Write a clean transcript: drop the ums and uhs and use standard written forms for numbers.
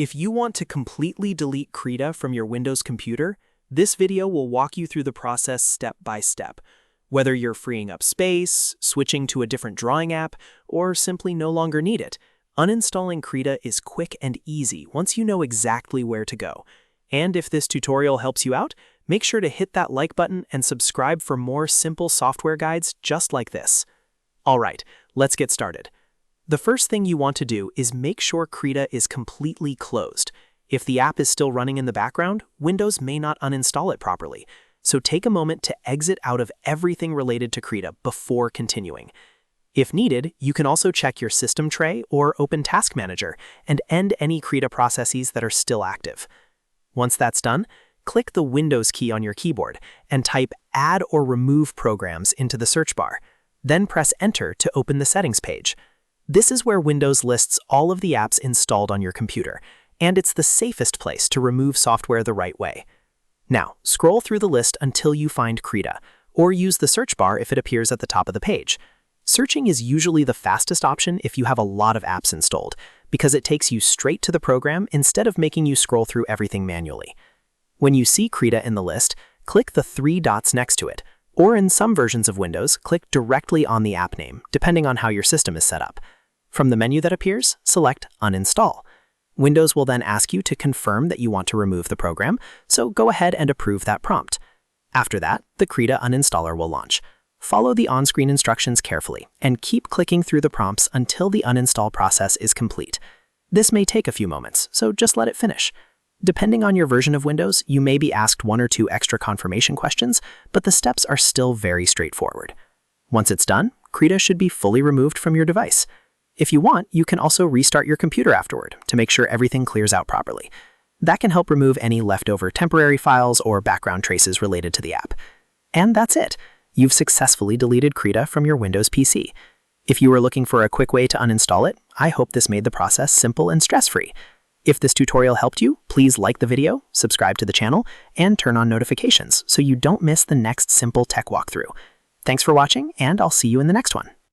If you want to completely delete Krita from your Windows computer, this video will walk you through the process step by step. Whether you're freeing up space, switching to a different drawing app, or simply no longer need it, uninstalling Krita is quick and easy once you know exactly where to go. And if this tutorial helps you out, make sure to hit that like button and subscribe for more simple software guides just like this. Alright, let's get started. The first thing you want to do is make sure Krita is completely closed. If the app is still running in the background, Windows may not uninstall it properly. So take a moment to exit out of everything related to Krita before continuing. If needed, you can also check your system tray or open Task Manager and end any Krita processes that are still active. Once that's done, click the Windows key on your keyboard and type Add or Remove Programs into the search bar. Then press Enter to open the settings page. This is where Windows lists all of the apps installed on your computer, and it's the safest place to remove software the right way. Now, scroll through the list until you find Krita, or use the search bar if it appears at the top of the page. Searching is usually the fastest option if you have a lot of apps installed, because it takes you straight to the program instead of making you scroll through everything manually. When you see Krita in the list, click the three dots next to it, or in some versions of Windows, click directly on the app name, depending on how your system is set up. From the menu that appears, select Uninstall. Windows will then ask you to confirm that you want to remove the program, so go ahead and approve that prompt. After that, the Krita uninstaller will launch. Follow the on-screen instructions carefully, and keep clicking through the prompts until the uninstall process is complete. This may take a few moments, so just let it finish. Depending on your version of Windows, you may be asked 1 or 2 extra confirmation questions, but the steps are still very straightforward. Once it's done, Krita should be fully removed from your device. If you want, you can also restart your computer afterward to make sure everything clears out properly. That can help remove any leftover temporary files or background traces related to the app. And that's it. You've successfully deleted Krita from your Windows PC. If you were looking for a quick way to uninstall it, I hope this made the process simple and stress-free. If this tutorial helped you, please like the video, subscribe to the channel, and turn on notifications so you don't miss the next simple tech walkthrough. Thanks for watching, and I'll see you in the next one.